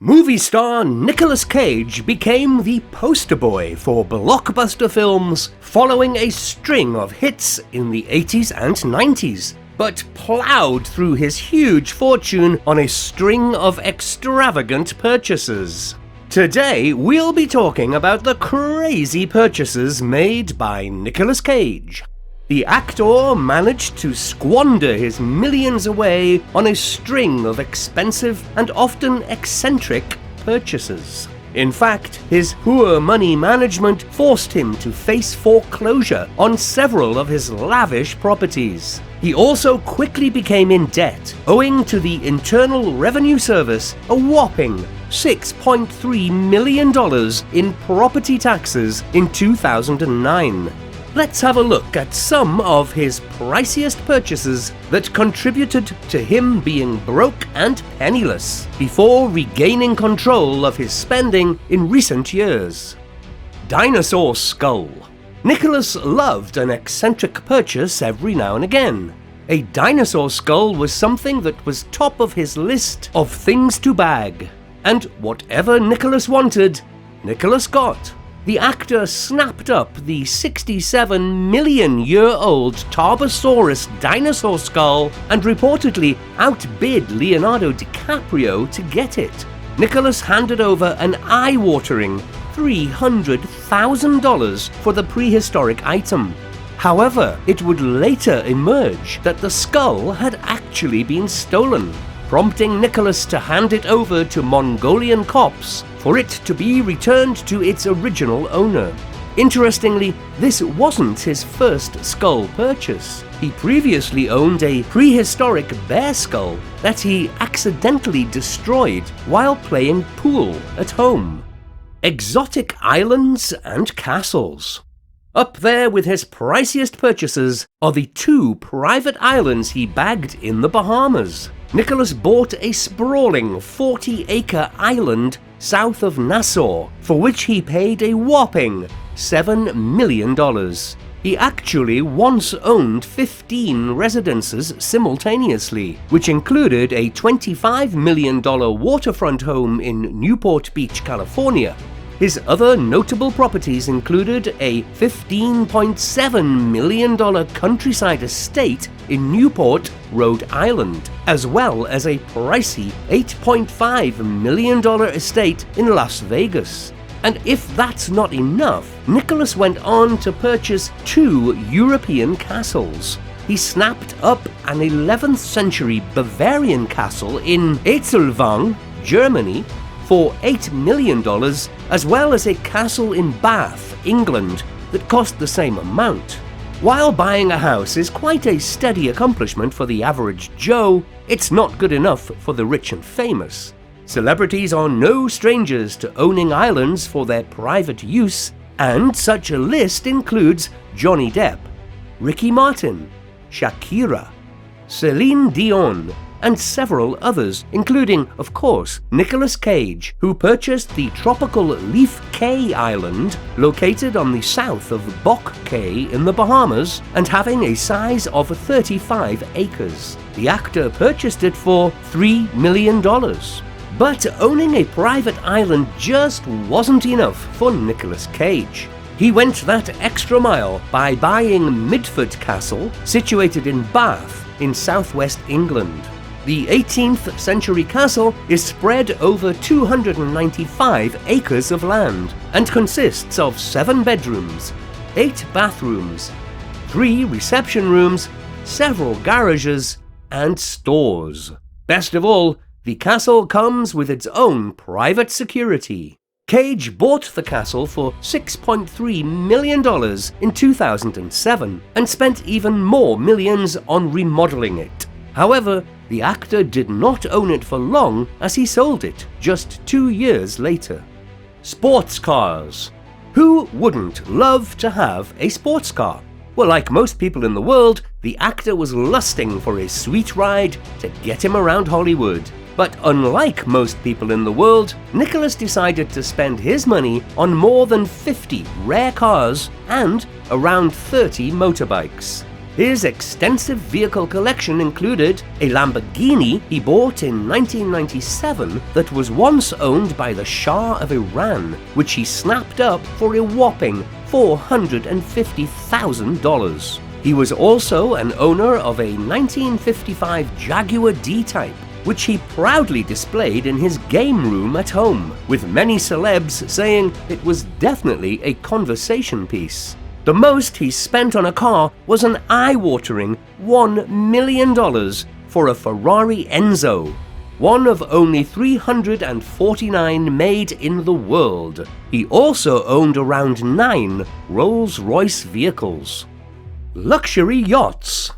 Movie star Nicolas Cage became the poster boy for blockbuster films following a string of hits in the 80s and 90s, but plowed through his huge fortune on a string of extravagant purchases. Today, we'll be talking about the crazy purchases made by Nicolas Cage. The actor managed to squander his millions away on a string of expensive and often eccentric purchases. In fact, his poor money management forced him to face foreclosure on several of his lavish properties. He also quickly became in debt, owing to the Internal Revenue Service a whopping $6.3 million in property taxes in 2009. Let's have a look at some of his priciest purchases that contributed to him being broke and penniless before regaining control of his spending in recent years. Dinosaur Skull. Nicolas loved an eccentric purchase every now and again. A dinosaur skull was something that was top of his list of things to bag. And whatever Nicolas wanted, Nicolas got. The actor snapped up the 67-million-year-old Tarbosaurus dinosaur skull and reportedly outbid Leonardo DiCaprio to get it. Nicolas handed over an eye-watering $300,000 for the prehistoric item. However, it would later emerge that the skull had actually been stolen, prompting Nicolas to hand it over to Mongolian cops for it to be returned to its original owner. Interestingly, this wasn't his first skull purchase. He previously owned a prehistoric bear skull that he accidentally destroyed while playing pool at home. Exotic islands and castles. Up there with his priciest purchases are the 2 private islands he bagged in the Bahamas. Nicolas bought a sprawling 40-acre island south of Nassau, for which he paid a whopping $7 million. He actually once owned 15 residences simultaneously, which included a $25 million waterfront home in Newport Beach, California. His other notable properties included a $15.7 million countryside estate in Newport, Rhode Island, as well as a pricey $8.5 million estate in Las Vegas. And if that's not enough, Nicolas went on to purchase 2 European castles. He snapped up an 11th century Bavarian castle in Eitzelwang, Germany, for $8 million, as well as a castle in Bath, England, that cost the same amount. While buying a house is quite a steady accomplishment for the average Joe, it's not good enough for the rich and famous. Celebrities are no strangers to owning islands for their private use, and such a list includes Johnny Depp, Ricky Martin, Shakira, Celine Dion, and several others, including, of course, Nicolas Cage, who purchased the tropical Leaf Cay Island, located on the south of Bock Cay in the Bahamas, and having a size of 35 acres. The actor purchased it for $3 million. But owning a private island just wasn't enough for Nicolas Cage. He went that extra mile by buying Midford Castle, situated in Bath, in southwest England. The 18th century castle is spread over 295 acres of land and consists of 7 bedrooms, 8 bathrooms, 3 reception rooms, several garages, and stores. Best of all, the castle comes with its own private security. Cage bought the castle for $6.3 million in 2007 and spent even more millions on remodeling it. However, the actor did not own it for long, as he sold it just 2 years later. Sports cars. Who wouldn't love to have a sports car? Well, like most people in the world, the actor was lusting for a sweet ride to get him around Hollywood. But unlike most people in the world, Nicolas decided to spend his money on more than 50 rare cars and around 30 motorbikes. His extensive vehicle collection included a Lamborghini he bought in 1997 that was once owned by the Shah of Iran, which he snapped up for a whopping $450,000. He was also an owner of a 1955 Jaguar D-Type, which he proudly displayed in his game room at home, with many celebs saying it was definitely a conversation piece. The most he spent on a car was an eye-watering $1 million for a Ferrari Enzo, one of only 349 made in the world. He also owned around 9 Rolls-Royce vehicles. Luxury yachts.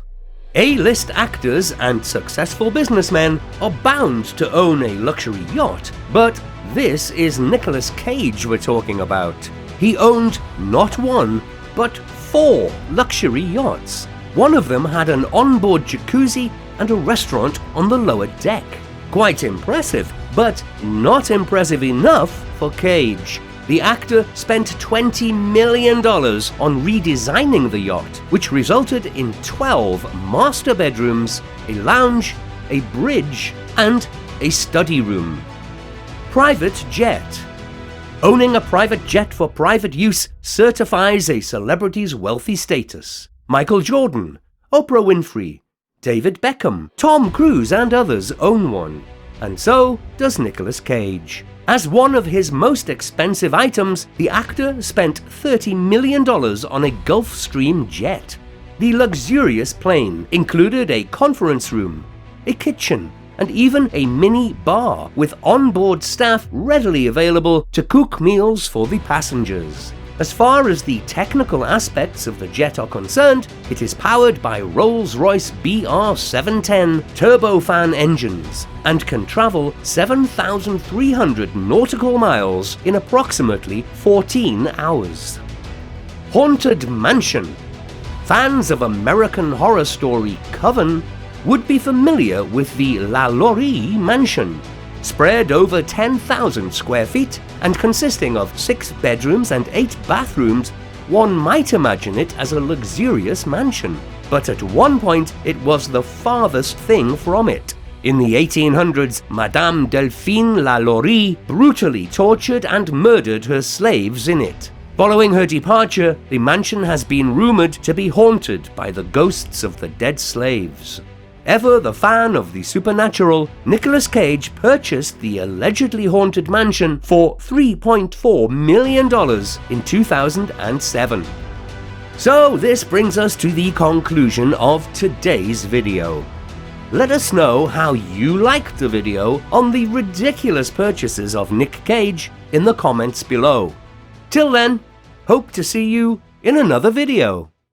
A-list actors and successful businessmen are bound to own a luxury yacht, but this is Nicolas Cage we're talking about. He owned not 1, but 4 luxury yachts. One of them had an onboard jacuzzi and a restaurant on the lower deck. Quite impressive, but not impressive enough for Cage. The actor spent $20 million on redesigning the yacht, which resulted in 12 master bedrooms, a lounge, a bridge, and a study room. Private jet. Owning a private jet for private use certifies a celebrity's wealthy status. Michael Jordan, Oprah Winfrey, David Beckham, Tom Cruise, and others own one. And so does Nicolas Cage. As one of his most expensive items, the actor spent $30 million on a Gulfstream jet. The luxurious plane included a conference room, a kitchen, and even a mini bar with onboard staff readily available to cook meals for the passengers. As far as the technical aspects of the jet are concerned, it is powered by Rolls-Royce BR710 turbofan engines and can travel 7,300 nautical miles in approximately 14 hours. Haunted mansion. Fans of American Horror Story Coven would be familiar with the La Laurie mansion. Spread over 10,000 square feet and consisting of 6 bedrooms and 8 bathrooms, one might imagine it as a luxurious mansion. But at one point, it was the farthest thing from it. In the 1800s, Madame Delphine La Laurie brutally tortured and murdered her slaves in it. Following her departure, the mansion has been rumored to be haunted by the ghosts of the dead slaves. Ever the fan of the supernatural, Nicolas Cage purchased the allegedly haunted mansion for $3.4 million in 2007. So this brings us to the conclusion of today's video. Let us know how you liked the video on the ridiculous purchases of Nick Cage in the comments below. Till then, hope to see you in another video.